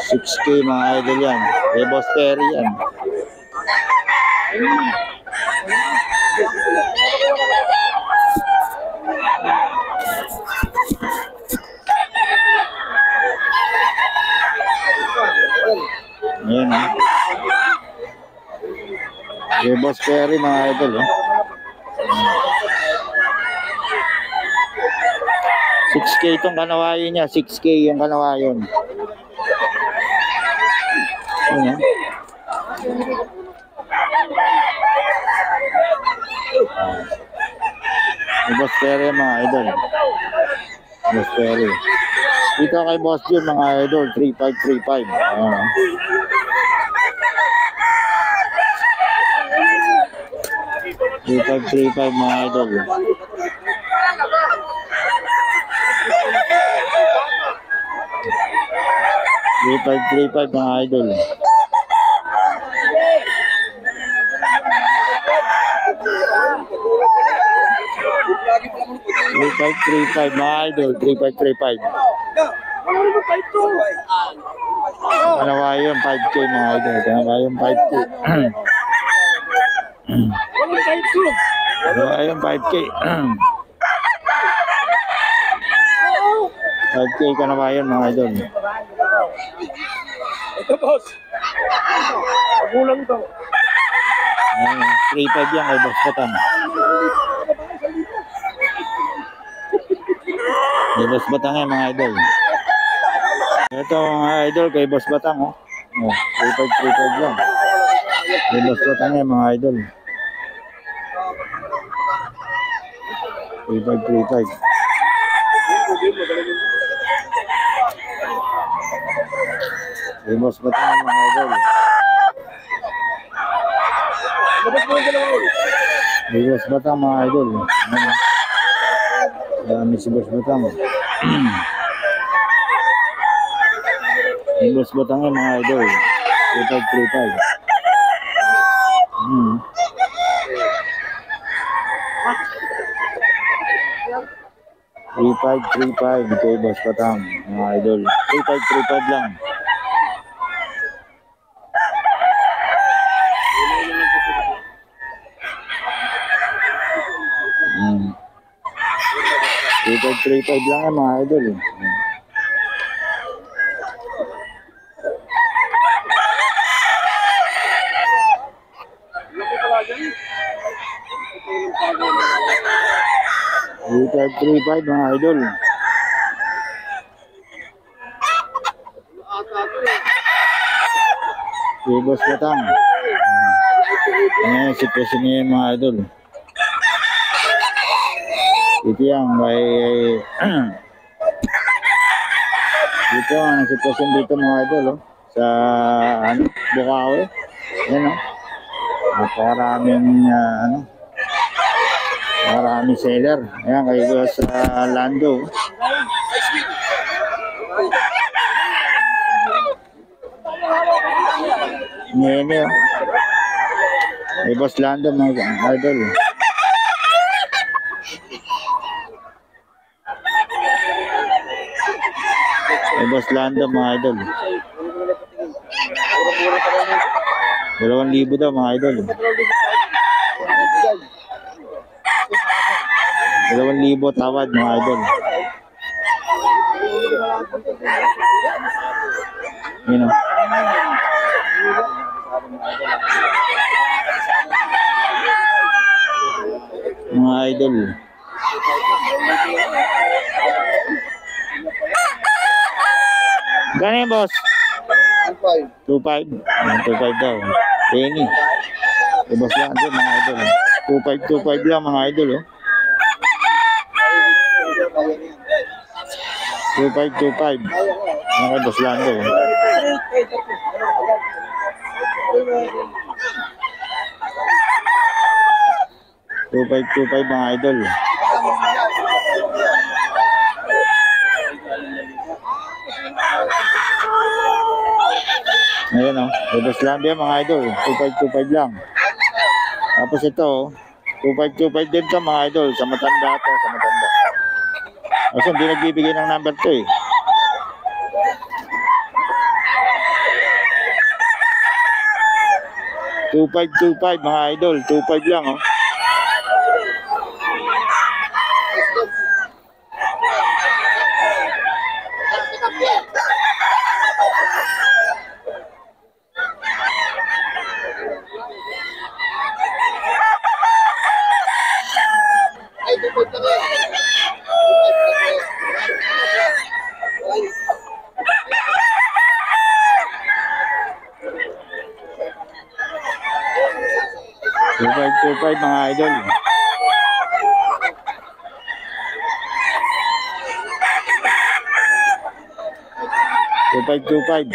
6K mga idol yan. Kay Boss Perry yan. Ayan ha. Kay Boss Perry mga idol eh. 6K itong kanawayo niya. 6K yung kanawayon. Ayan ha. Boss Perry mga idol. Boss Perry. Dito kay Boss Jun mga idol. 3535. Ayan. 3535 mga idol. 3535 mga idol. 3535 mga idol. 3535. Kanawayon 5K mga idol. Kanawayon 5K. Kanawayon 5K. 5K kanawayon mga idol. Ito boss. Magulang to. 3.5 yan kay Boss Batang. Kay Boss Batang yan mga idol. Ito mga idol kay Boss Batang oh. 3.5 lang. Kay Boss Batang yan mga idol. 3.5. Kay Boss Batang yan mga idol. Kay Boss Batang mga idol. Dami si Boss Batang. Kay Boss Batang yan mga idol. 3535. 3535 kay Boss Batang mga idol. 3535 lang. Hmm. 3535 lang yan mga idol. Three five mga idol. Kay Boss Batang. Ayan, sitwasyon niya yung mga idol. Ito yan, may dito ang sitwasyon dito mga idol oh. Sa Bukawi. Ayan oh. Napakaraming maraming seller. Ayan, kayo sa Lando. Nene oh. May Boss Lando mga idol. May Boss Lando mga idol. 2,000 daw mga idol. 2,000 tawad mga idol. You know. Mga idol. Gano'n boss? 2.5. 2.5 daw. Penny. Boss lang doon mga idol. 2.5 lang mga idol oh. 2.5. Mga Boss Lando. 2.5 mga idol. Ayan o, Boss Lando mga idol. 2.5 lang. Tapos ito 2.5 din to mga idol. Sa matanda to, sa matanda. Kasi hindi nagbibigay ng number to eh. 2525 mga idol. 25 lang oh. Two five mga idol. Two five.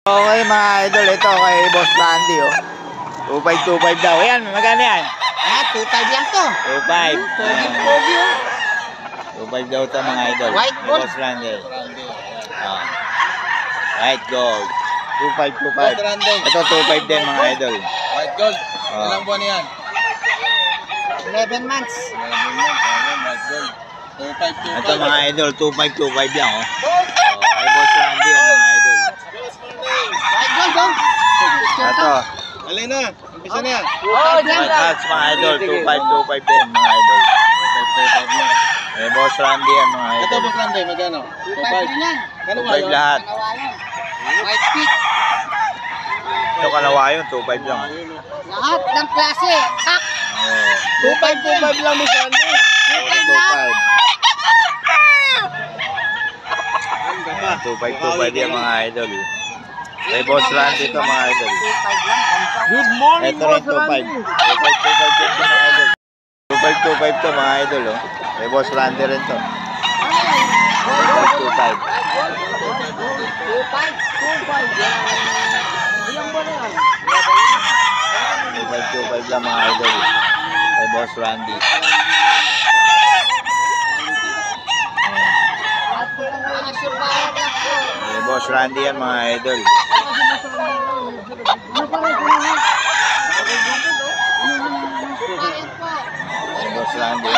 Okay mga idol, ito kay Boss Randy oh. 2525 daw. Ayan, magkano yan? Ah, 2.5 lang to. 25. Pogi. 25 daw ito mga idol. White Kay gold. Boss Randy. Ah. White gold. 2525. Ito 25 din mga idol. White gold. Ah. Ilang buwan yan? 11 months. White gold. 2525. Ito mga idol, 2525 lang oh. Kay Boss Randy yan mga idol. White gold, oh. Ito, Alin na? Umpisa na yan. Oh, dyan White lang. hats mga idol, 2525 din mga idol. Kay Boss Randy yan mga Ito idol. Boss Randy, magkano? 2.5 din yan. Kano 25 lahat. Kanawayan. White peak. Ito kalawayon, 25 lang. Lahat ng klase. Kak. Oh. 2525 lang Boss Randy. 25. 2525 yan mga idol. Kay Boss Randy ito mga idol. 2.5 lang. Good morning, Ito rin 2.5. 2.5 din ito mga idol. 2.5 to mga idol oh. Kay Boss Randy rin to. 2.5. 2.5 lang mga idol. Kay Boss Randy. Kay Boss Randy yan mga idol. Kay Boss Randy.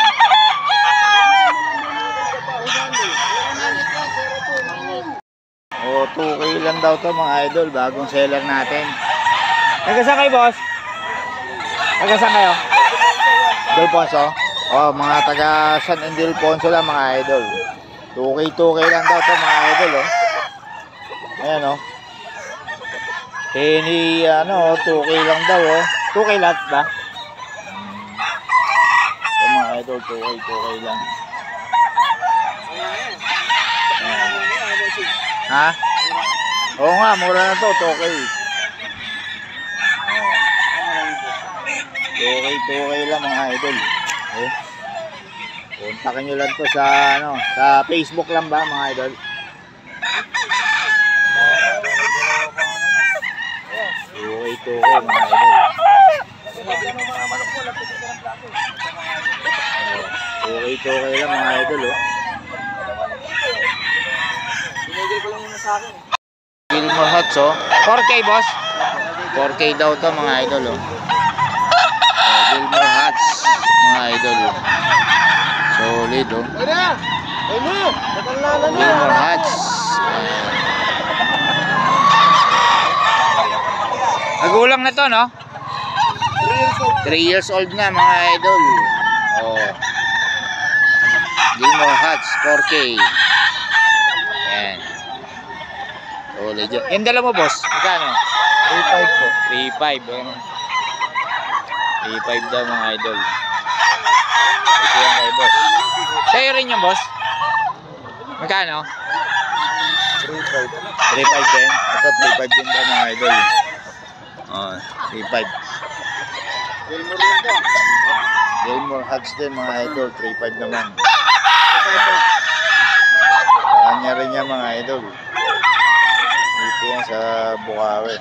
O, 2K lang daw to mga idol. Bagong seller natin. Nagasan kayo, boss? Nagasan kayo? Delponso? O, mga taga San Ildefonso lang mga idol. 2K lang daw to mga idol, oh. Ayan, oh. Any, 2K lang daw, oh. 2K lahat ba? Ito mga idol, 2K lang. Ayan. Ha? Oo nga, mura na to, 2K. Oh. 2K lang mga idol. Eh. Kontakin nyo lang to sa sa Facebook lang ba mga idol? Okay mga idol. Okay lang mga idol oh. Gilmore Hats oh. 4K boss. 4K daw to mga idol oh. Gilmore Hats mga idol oh. Solid oh. Gilmore Hats. Magulang na to no? 3 years old na mga idol. Oh. Gilmore Hats 4K. Yan. Solid yun. Yung dala mo boss, magkano? 3.5 po. 3.5 ano? 3.5 daw mga idol. Ito yan kay boss. Sa'yo rin yung boss? Magkano? 3.5. 3.5 din? Ito 3.5 din daw mga idol. Oh, 3.5. Gilmore Hats din mga idol, 3.5 naman. Kanya rin yan mga idol. Dito yan sa Bukawi.